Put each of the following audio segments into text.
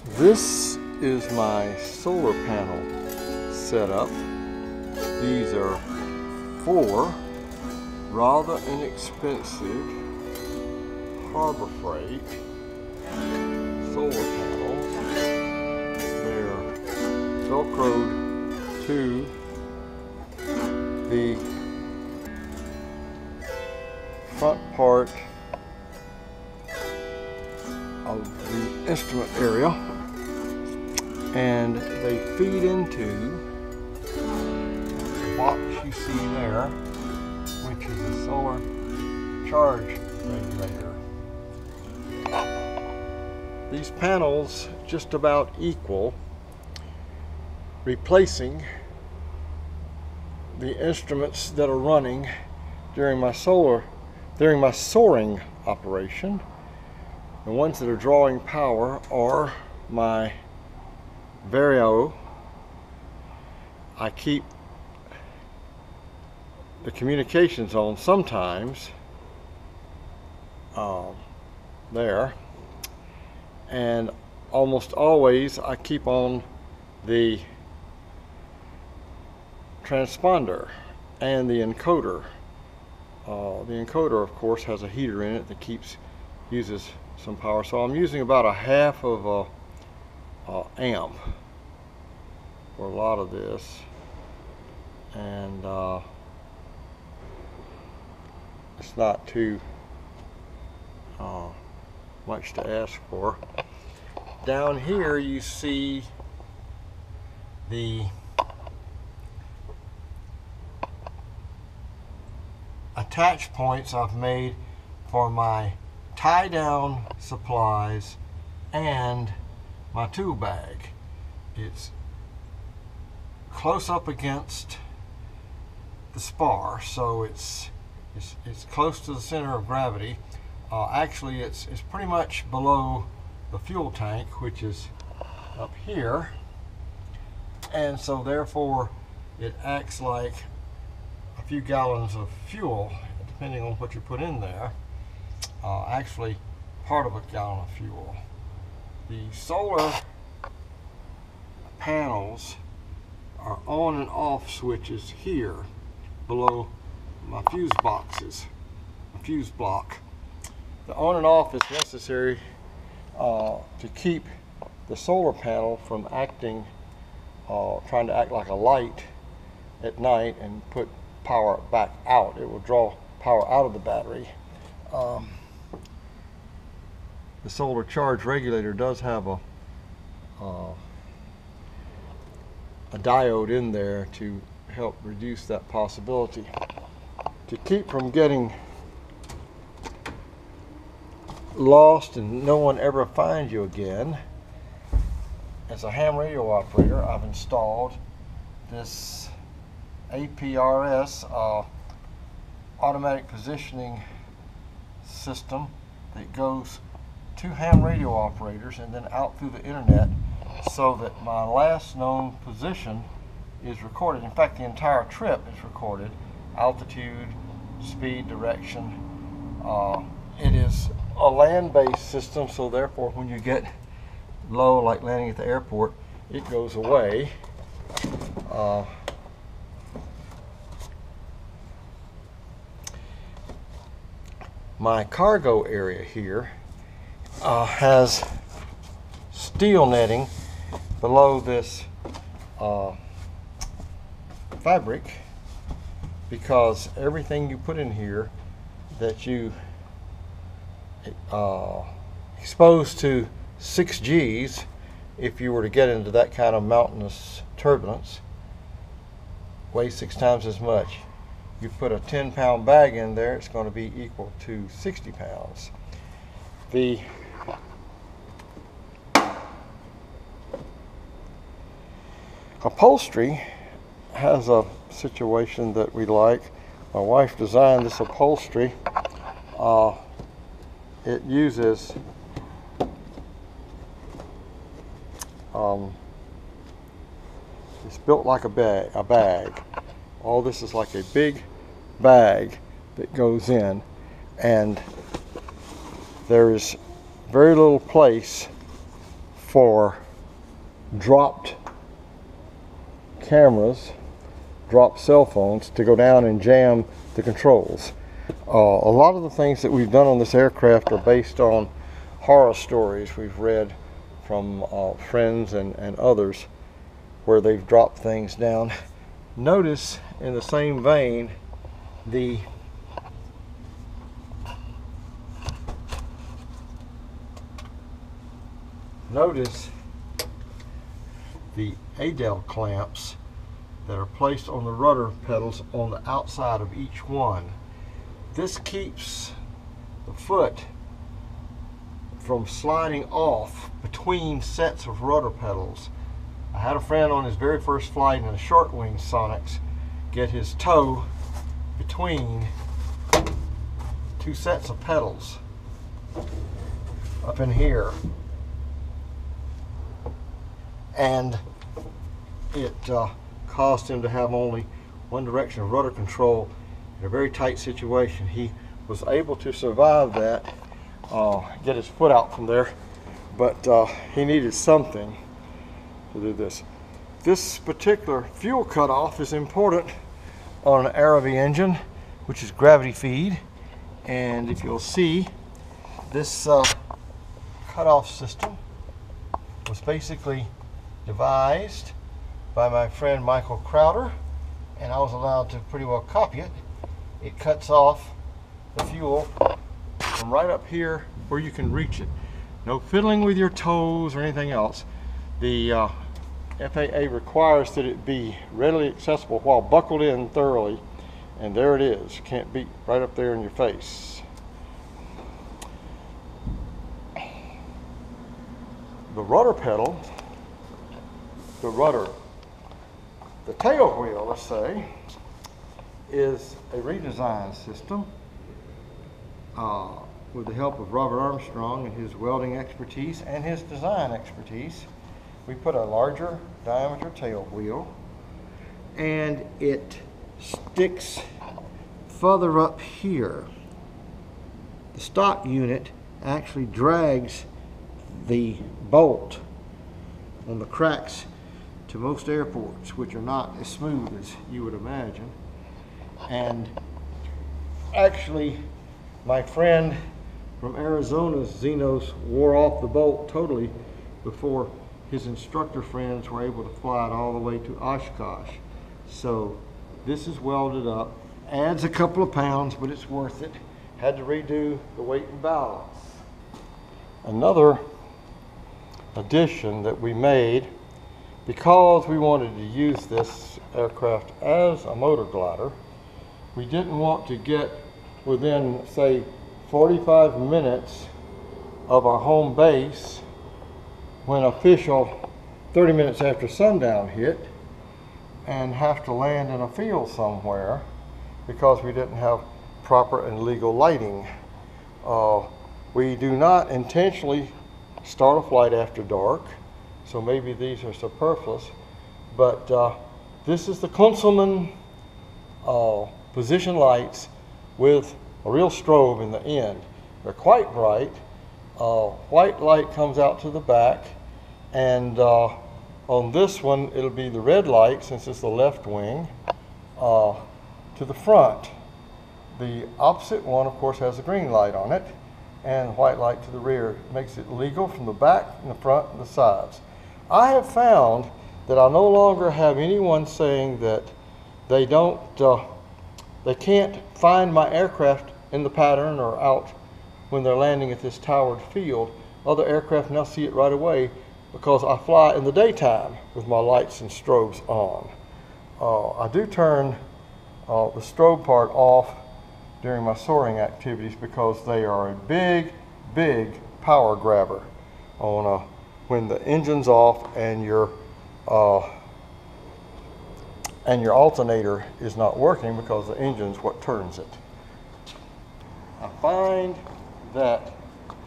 This is my solar panel setup. These are 4 rather inexpensive Harbor Freight solar panels. They're Velcroed to the front part of the instrument area, and they feed into the box you see there, which is a solar charge regulator. These panels just about equal replacing the instruments that are running during my soaring operation. The ones that are drawing power are my Vario. I keep the communications on sometimes there, and almost always I keep on the transponder and the encoder. The encoder, of course, has a heater in it that uses some power, so I'm using about a half of a amp for a lot of this, and it's not too much to ask for. Down here you see the attach points I've made for my tie down supplies and my tool bag. It's close up against the spar, so it's close to the center of gravity. Actually, it's pretty much below the fuel tank, which is up here, and so therefore it acts like a few gallons of fuel, depending on what you put in there. Actually, part of a gallon of fuel. The solar panels are on and off switches here below my fuse boxes, a fuse block. The on and off is necessary to keep the solar panel from trying to act like a light at night and put power back out. It will draw power out of the battery. The solar charge regulator does have a diode in there to help reduce that possibility. To keep from getting lost and no one ever finds you again, as a ham radio operator, I've installed this APRS automatic positioning system that goes to ham radio operators and then out through the internet, so that my last known position is recorded. In fact, the entire trip is recorded: altitude, speed, direction. It is a land-based system, so therefore when you get low, like landing at the airport, it goes away. My cargo area here has steel netting below this fabric, because everything you put in here that you exposed to 6 Gs, if you were to get into that kind of mountainous turbulence, weighs 6 times as much. You put a 10-pound bag in there, it's going to be equal to 60 pounds. The upholstery has a situation that we like. My wife designed this upholstery. It uses it's built like a bag. All this is like a big bag that goes in, and there is very little place for dropped cameras, dropped cell phones to go down and jam the controls. A lot of the things that we've done on this aircraft are based on horror stories we've read from friends and others where they've dropped things down. Notice in the same vein notice the ADEL clamps that are placed on the rudder pedals on the outside of each one. This keeps the foot from sliding off between sets of rudder pedals. I had a friend on his very first flight in a short wing Sonics get his toe between two sets of pedals up in here, and it caused him to have only one direction of rudder control in a very tight situation. He was able to survive that, get his foot out from there, but he needed something to do this. This particular fuel cutoff is important on an Aravi engine, which is gravity feed, and if you'll see, this cutoff system was basically devised by my friend Michael Crowder, and I was allowed to pretty well copy it. It cuts off the fuel from right up here where you can reach it. No fiddling with your toes or anything else. The FAA requires that it be readily accessible while buckled in thoroughly, and there it is. You can't beat right up there in your face. The rudder pedal, the tail wheel, let's say, is a redesigned system with the help of Robert Armstrong and his welding expertise and his design expertise. We put a larger diameter tail wheel, and it sticks further up here. The stock unit actually drags the bolt on the cracks to most airports, which are not as smooth as you would imagine. And actually, my friend from Arizona's Xenos wore off the bolt totally before his instructor friends were able to fly it all the way to Oshkosh. So this is welded up, adds a couple of pounds, but it's worth it. Had to redo the weight and balance. Another addition that we made, because we wanted to use this aircraft as a motor glider, we didn't want to get within, say, 45 minutes of our home base when official 30 minutes after sundown hit and have to land in a field somewhere because we didn't have proper and legal lighting. We do not intentionally start a flight after dark, so maybe these are superfluous, but this is the Kunzelman position lights with a real strobe in the end. They're quite bright. White light comes out to the back, and on this one it'll be the red light, since it's the left wing, to the front. The opposite one, of course, has a green light on it, and white light to the rear. It makes it legal from the back and the front and the sides. I have found that I no longer have anyone saying that they can't find my aircraft in the pattern or out when they're landing at this towered field. Other aircraft now see it right away because I fly in the daytime with my lights and strobes on. I do turn the strobe part off during my soaring activities because they are a big power grabber on when the engine's off and your alternator is not working, because the engine's what turns it. I find that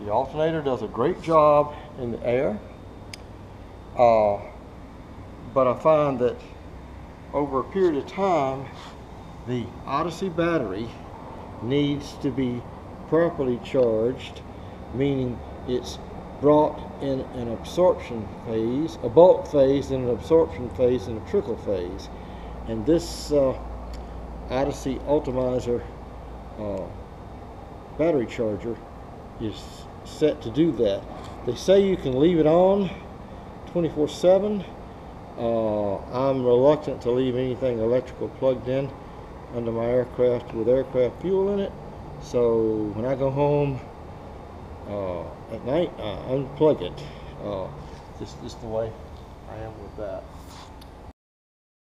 the alternator does a great job in the air, but I find that over a period of time the Odyssey battery needs to be properly charged, meaning it's brought in an absorption phase, a bulk phase, then an absorption phase, and a trickle phase. And this Odyssey Ultramizer battery charger is set to do that. They say you can leave it on 24/7. I'm reluctant to leave anything electrical plugged in under my aircraft with aircraft fuel in it. So when I go home at night, I unplug it. Just the way I am with that.